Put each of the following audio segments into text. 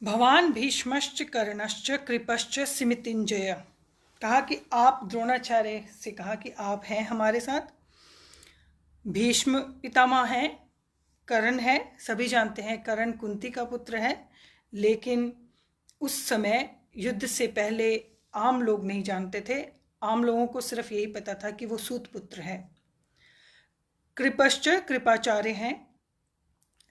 भवान भीष्मश्च कर्णश्च कृपश्च सिमितिंजय। कहा कि आप, द्रोणाचार्य से कहा कि आप हैं हमारे साथ। भीष्म पितामह हैं, कर्ण है, सभी जानते हैं कर्ण कुंती का पुत्र है, लेकिन उस समय युद्ध से पहले आम लोग नहीं जानते थे। आम लोगों को सिर्फ यही पता था कि वो सूत पुत्र है। कृपश्च कृपाचार्य हैं।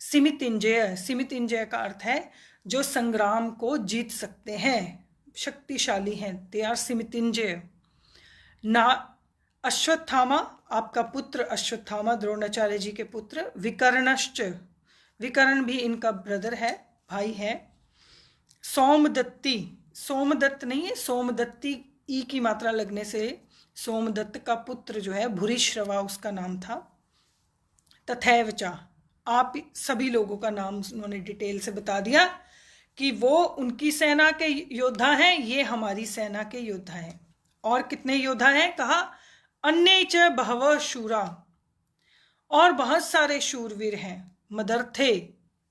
सिमितिंजय, सिमितिंजय का अर्थ है जो संग्राम को जीत सकते हैं, शक्तिशाली हैं, दे आर सिमितिंजय। ना अश्वत्थामा, आपका पुत्र अश्वत्थामा द्रोणाचार्य जी के पुत्र। विकर्णश्च, विकर्ण भी इनका ब्रदर है, भाई है। सोमदत्ती, सोमदत्त नहीं है, सोमदत्ती ई की मात्रा लगने से सोमदत्त का पुत्र जो है भूरिश्रवा उसका नाम था। तथैव च, आप सभी लोगों का नाम उन्होंने डिटेल से बता दिया कि वो उनकी सेना के योद्धा हैं, ये हमारी सेना के योद्धा हैं। और कितने योद्धा हैं? कहा अन्य च बहवः शूरा, और बहुत सारे शूरवीर हैं। मदर्थे,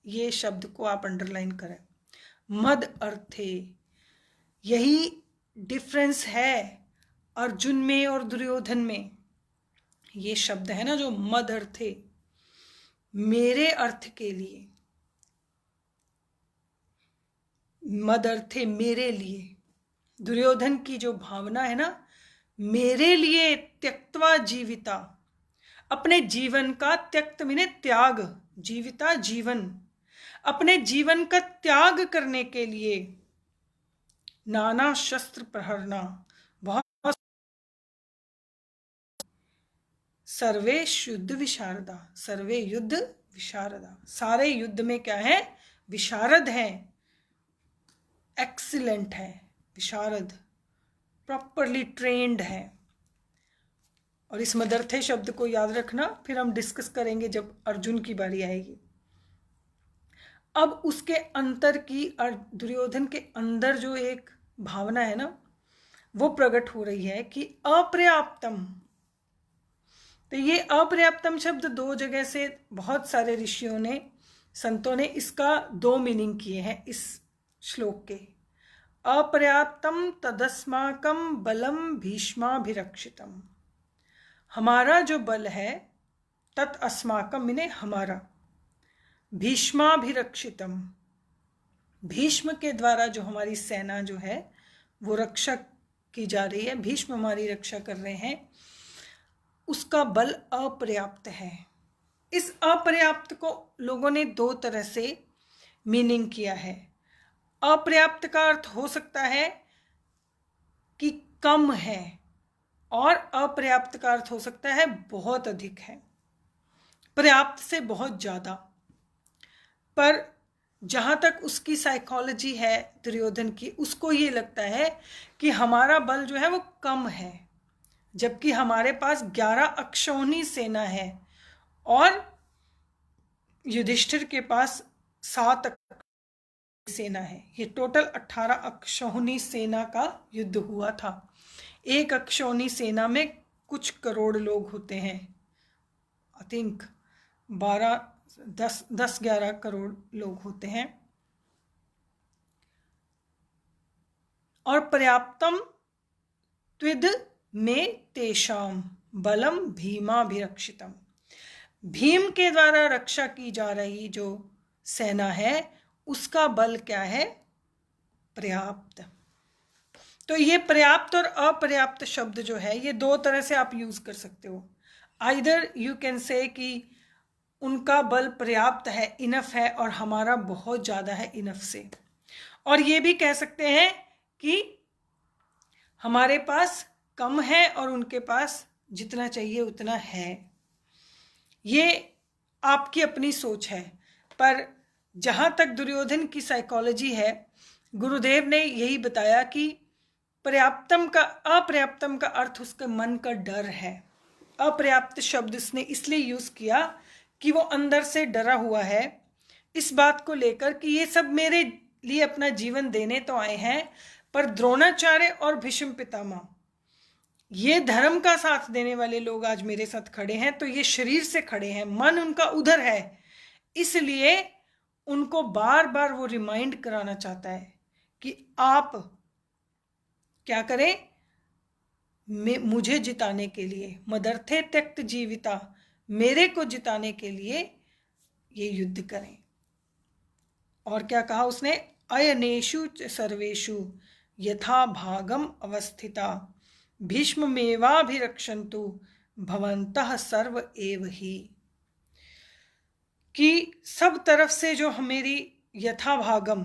ये शब्द को आप अंडरलाइन करें, मद अर्थे। यही डिफरेंस है अर्जुन में और दुर्योधन में। ये शब्द है ना जो मद अर्थे, मेरे अर्थ के लिए, मद अर्थे मेरे लिए। दुर्योधन की जो भावना है ना, मेरे लिए त्यक्त्वा जीविता, अपने जीवन का, त्यक्त माने त्याग, जीविता जीवन, अपने जीवन का त्याग करने के लिए नाना शस्त्र प्रहरना, बहुत सर्वे युद्ध विशारदा, सर्वे युद्ध विशारदा, सारे युद्ध में क्या है? विशारद हैं, एक्सीलेंट है, विशारद प्रॉपरली ट्रेन्ड है। और इस मदर्थे शब्द को याद रखना, फिर हम डिस्कस करेंगे जब अर्जुन की बारी आएगी। अब उसके अंतर की, दुर्योधन के अंदर जो एक भावना है ना, वो प्रकट हो रही है कि अपर्याप्तम। तो ये अपर्याप्तम शब्द दो जगह से बहुत सारे ऋषियों ने, संतों ने इसका दो मीनिंग किए हैं इस श्लोक के। अपर्याप्तम तदस्माकम बलम भीष्माभिरक्षितम, हमारा जो बल है, तत् अस्माकम मिने हमारा, भीष्माभिरक्षितम, भीष्म के द्वारा जो हमारी सेना जो है वो रक्षा की जा रही है, भीष्म हमारी रक्षा कर रहे हैं, उसका बल अपर्याप्त है। इस अपर्याप्त को लोगों ने दो तरह से मीनिंग किया है। अपर्याप्त का अर्थ हो सकता है कि कम है, और अपर्याप्त का अर्थ हो सकता है बहुत अधिक है, पर्याप्त से बहुत ज़्यादा। पर जहाँ तक उसकी साइकोलॉजी है दुर्योधन की, उसको ये लगता है कि हमारा बल जो है वो कम है, जबकि हमारे पास 11 अक्षौहिणी सेना है और युधिष्ठिर के पास 7 सेना है। ये टोटल 18 अक्षौहिणी सेना का युद्ध हुआ था। एक अक्षौहिणी सेना में कुछ करोड़ लोग होते हैं, आई थिंक 10-11 करोड़ लोग होते हैं। और पर्याप्तम त्विद में तेषाम बलम भीमाभिरक्षितम, भीम के द्वारा रक्षा की जा रही जो सेना है उसका बल क्या है? पर्याप्त। तो ये पर्याप्त और अपर्याप्त शब्द जो है ये दो तरह से आप यूज कर सकते हो। आइदर यू कैन से कि उनका बल पर्याप्त है, इनफ है, और हमारा बहुत ज़्यादा है इनफ से। और ये भी कह सकते हैं कि हमारे पास कम है और उनके पास जितना चाहिए उतना है। ये आपकी अपनी सोच है, पर जहाँ तक दुर्योधन की साइकोलॉजी है, गुरुदेव ने यही बताया कि पर्याप्तम का, अपर्याप्तम का अर्थ उसके मन का डर है। अपर्याप्त शब्द उसने इसलिए यूज किया कि वो अंदर से डरा हुआ है इस बात को लेकर कि ये सब मेरे लिए अपना जीवन देने तो आए हैं, पर द्रोणाचार्य और भीष्म पितामह, ये धर्म का साथ देने वाले लोग आज मेरे साथ खड़े हैं, तो ये शरीर से खड़े हैं, मन उनका उधर है, इसलिए उनको बार बार वो रिमाइंड कराना चाहता है कि आप क्या करें, मुझे जिताने के लिए, मदर्थे त्यक्त जीविता, मेरे को जिताने के लिए ये युद्ध करें। और क्या कहा उसने, अयनेषु च सर्वेषु यथा भागम अवस्थिता भीष्ममेवाभिरक्षन्तु भवन्तः सर्व एव ही। कि सब तरफ से जो मेरी यथा भागम,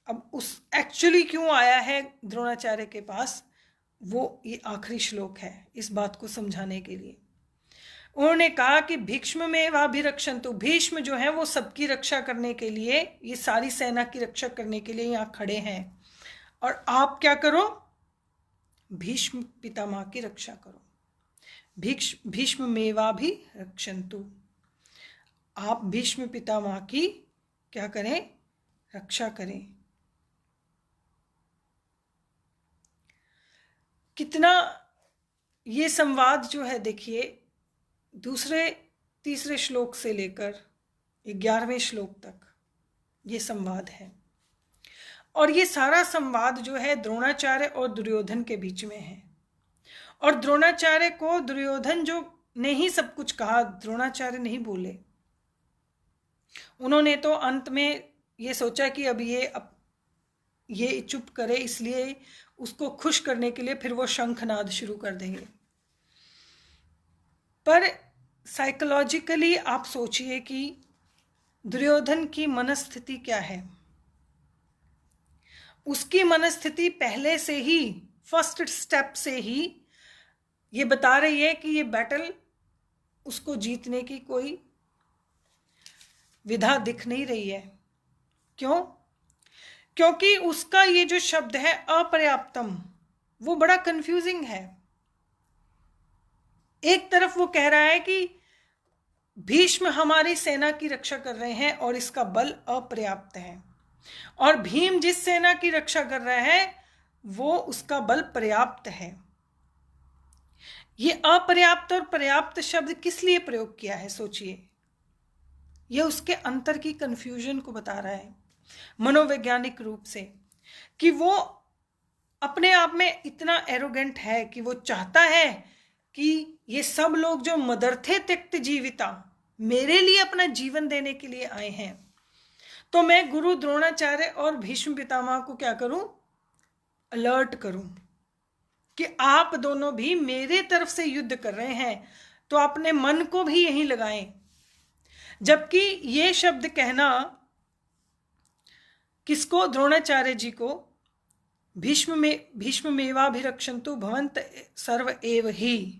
अब उस एक्चुअली क्यों आया है द्रोणाचार्य के पास, वो ये आखिरी श्लोक है इस बात को समझाने के लिए। उन्होंने कहा कि भीष्म में वाभिरक्षन्तु, भीष्म जो है वो सबकी रक्षा करने के लिए, ये सारी सेना की रक्षा करने के लिए यहाँ खड़े हैं, और आप क्या करो, भीष्म पितामह की रक्षा करो। भीष्म मेवाभिरक्षन्तु, आप भीष्म पितामह की क्या करें, रक्षा करें। कितना ये संवाद जो है देखिए, दूसरे तीसरे श्लोक से लेकर 11वें श्लोक तक ये संवाद है, और ये सारा संवाद जो है द्रोणाचार्य और दुर्योधन के बीच में है। और द्रोणाचार्य को दुर्योधन जो ने ही सब कुछ कहा, द्रोणाचार्य नहीं बोले। उन्होंने तो अंत में ये सोचा कि अब ये चुप करे, इसलिए उसको खुश करने के लिए फिर वो शंखनाद शुरू कर देंगे। पर साइकोलॉजिकली आप सोचिए कि दुर्योधन की मनस्थिति क्या है। उसकी मनस्थिति पहले से ही, फर्स्ट स्टेप से ही ये बता रही है कि ये बैटल उसको जीतने की कोई विधा दिख नहीं रही है। क्यों? क्योंकि उसका ये जो शब्द है अपर्याप्तम, वो बड़ा कंफ्यूजिंग है। एक तरफ वो कह रहा है कि भीष्म हमारी सेना की रक्षा कर रहे हैं और इसका बल अपर्याप्त है, और भीम जिस सेना की रक्षा कर रहा है वो उसका बल पर्याप्त है। ये अपर्याप्त और पर्याप्त शब्द किस लिए प्रयोग किया है, सोचिए। यह उसके अंतर की कंफ्यूजन को बता रहा है मनोवैज्ञानिक रूप से, कि वो अपने आप में इतना एरोगेंट है कि वो चाहता है कि ये सब लोग जो मदर्थे त्यक्त जीविता, मेरे लिए अपना जीवन देने के लिए आए हैं, तो मैं गुरु द्रोणाचार्य और भीष्म पितामह को क्या करूं, अलर्ट करूं कि आप दोनों भी मेरे तरफ से युद्ध कर रहे हैं, तो अपने मन को भी यहीं लगाएं। जबकि ये शब्द कहना किसको, द्रोणाचार्य जी को, भीष्म मेवाभिरक्षन्तु भवन्त सर्व एव ही,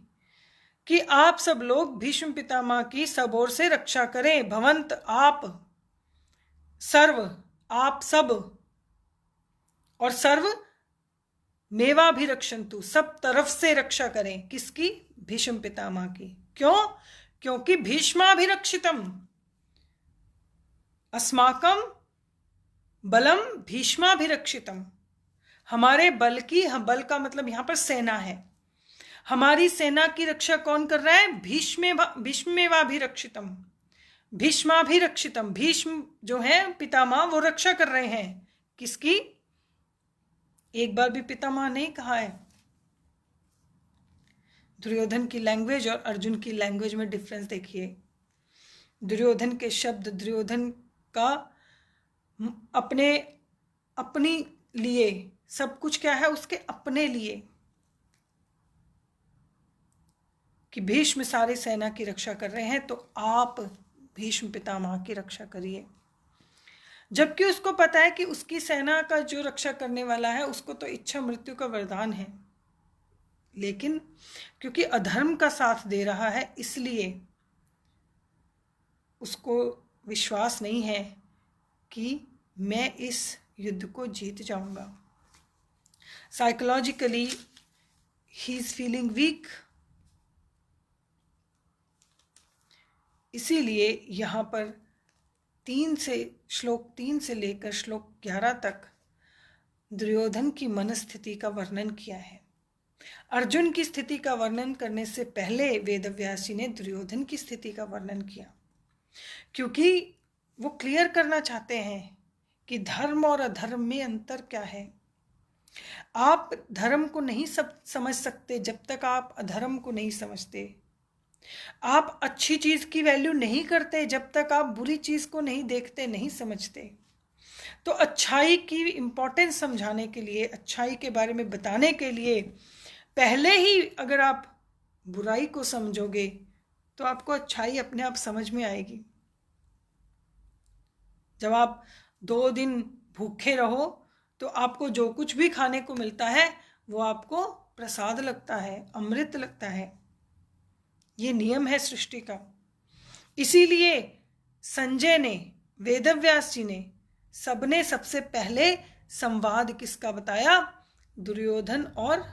कि आप सब लोग भीष्म पितामह की सब ओर से रक्षा करें। भवंत आप, सर्व आप सब, और सर्व मेवाभिरक्षन्तु सब तरफ से रक्षा करें। किसकी? भीष्म पितामह की। क्यों? क्योंकि भीष्माभिरक्षितम अस्माकम बलम भीष्माभिरक्षितम, हमारे बल की, बल का मतलब यहां पर सेना है, हमारी सेना की रक्षा कौन कर रहा है? भीष्मेवाभिरक्षितम, भीष्माभिरक्षितम, भीष्म जो है पितामह वो रक्षा कर रहे हैं। किसकी? एक बार भी पितामह नहीं कहा है। दुर्योधन की लैंग्वेज और अर्जुन की लैंग्वेज में डिफरेंस देखिए। दुर्योधन के शब्द, दुर्योधन का अपनी लिए सब कुछ क्या है, उसके अपने लिए, कि भीष्म सारी सेना की रक्षा कर रहे हैं तो आप भीष्म पितामह की रक्षा करिए। जबकि उसको पता है कि उसकी सेना का जो रक्षा करने वाला है उसको तो इच्छा मृत्यु का वरदान है, लेकिन क्योंकि अधर्म का साथ दे रहा है इसलिए उसको विश्वास नहीं है कि मैं इस युद्ध को जीत जाऊंगा। Psychologically he is feeling weak. इसीलिए यहाँ पर श्लोक 3 से लेकर श्लोक 11 तक दुर्योधन की मनस्थिति का वर्णन किया है। अर्जुन की स्थिति का वर्णन करने से पहले वेदव्यास जी ने दुर्योधन की स्थिति का वर्णन किया, क्योंकि वो क्लियर करना चाहते हैं कि धर्म और अधर्म में अंतर क्या है। आप धर्म को नहीं समझ सकते जब तक आप अधर्म को नहीं समझते। आप अच्छी चीज़ की वैल्यू नहीं करते जब तक आप बुरी चीज़ को नहीं देखते, नहीं समझते। तो अच्छाई की इम्पोर्टेंस समझाने के लिए, अच्छाई के बारे में बताने के लिए पहले ही अगर आप बुराई को समझोगे तो आपको अच्छाई अपने आप समझ में आएगी। जब आप 2 दिन भूखे रहो तो आपको जो कुछ भी खाने को मिलता है वो आपको प्रसाद लगता है, अमृत लगता है। ये नियम है सृष्टि का। इसीलिए संजय ने, वेदव्यास जी ने, सबने सबसे पहले संवाद किसका बताया? दुर्योधन और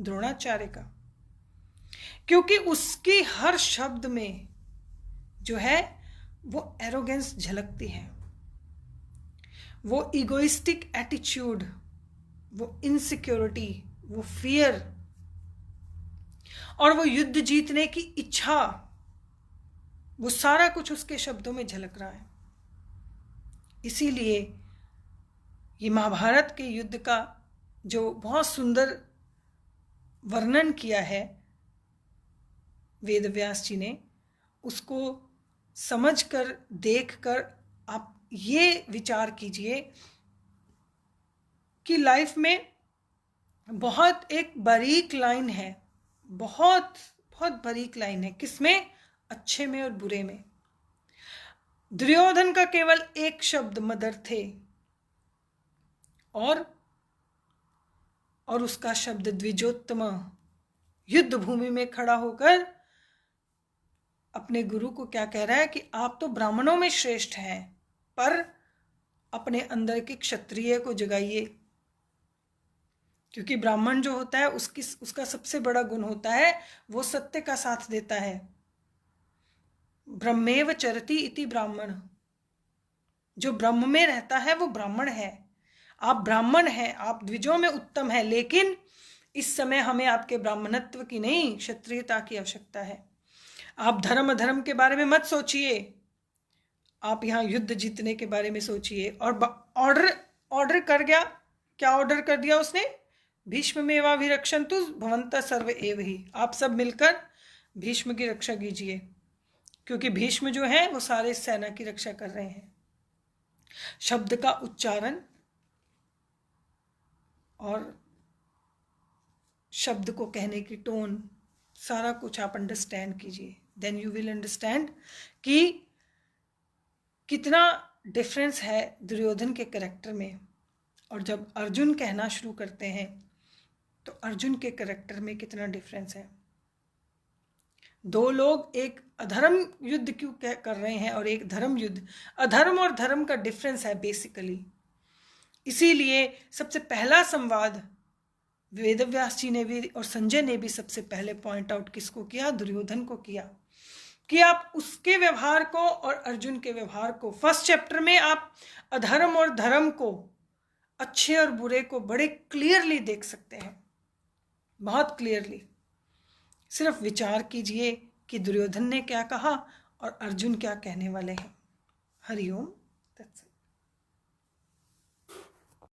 द्रोणाचार्य का। क्योंकि उसकी हर शब्द में जो है वो एरोगेंस झलकती है, वो इगोइस्टिक एटीट्यूड, वो इनसिक्योरिटी, वो फियर और वो युद्ध जीतने की इच्छा, वो सारा कुछ उसके शब्दों में झलक रहा है। इसीलिए ये महाभारत के युद्ध का जो बहुत सुंदर वर्णन किया है वेदव्यास जी ने, उसको समझकर, देखकर आप ये विचार कीजिए कि लाइफ में बहुत एक बारीक लाइन है, बहुत बहुत बारीक लाइन है। किसमें? अच्छे में और बुरे में। दुर्योधन का केवल एक शब्द मदर थे और उसका शब्द द्विजोत्तम, युद्ध भूमि में खड़ा होकर अपने गुरु को क्या कह रहा है कि आप तो ब्राह्मणों में श्रेष्ठ हैं, पर अपने अंदर के क्षत्रिय को जगाइए। क्योंकि ब्राह्मण जो होता है उसका सबसे बड़ा गुण होता है वो सत्य का साथ देता है। ब्रह्मेव चरति इति ब्राह्मण, जो ब्रह्म में रहता है वो ब्राह्मण है। आप ब्राह्मण हैं, आप द्विजों में उत्तम है, लेकिन इस समय हमें आपके ब्राह्मणत्व की नहीं, क्षत्रियता की आवश्यकता है। आप धर्म अधर्म के बारे में मत सोचिए, आप यहाँ युद्ध जीतने के बारे में सोचिए। और ऑर्डर कर गया, क्या ऑर्डर कर दिया उसने? भीष्ममेवाभिरक्षन्तु भवन्तः सर्व एव ही। आप सब मिलकर भीष्म की रक्षा कीजिए, क्योंकि भीष्म जो है वो सारे सेना की रक्षा कर रहे हैं। शब्द का उच्चारण और शब्द को कहने की टोन, सारा कुछ आप अंडरस्टैंड कीजिए। देन यू विल अंडरस्टैंड कि कितना डिफरेंस है दुर्योधन के कैरेक्टर में। और जब अर्जुन कहना शुरू करते हैं तो अर्जुन के कैरेक्टर में कितना डिफरेंस है। 2 लोग एक अधर्म युद्ध क्यों कर रहे हैं और एक धर्म युद्ध। अधर्म और धर्म का डिफरेंस है बेसिकली। इसीलिए सबसे पहला संवाद वेदव्यास जी ने भी और संजय ने भी सबसे पहले पॉइंट आउट किसको किया? दुर्योधन को किया, कि आप उसके व्यवहार को और अर्जुन के व्यवहार को, फर्स्ट चैप्टर में आप अधर्म और धर्म को, अच्छे और बुरे को बड़े क्लियरली देख सकते हैं, बहुत क्लियरली। सिर्फ विचार कीजिए कि दुर्योधन ने क्या कहा और अर्जुन क्या कहने वाले हैं। हरिओम।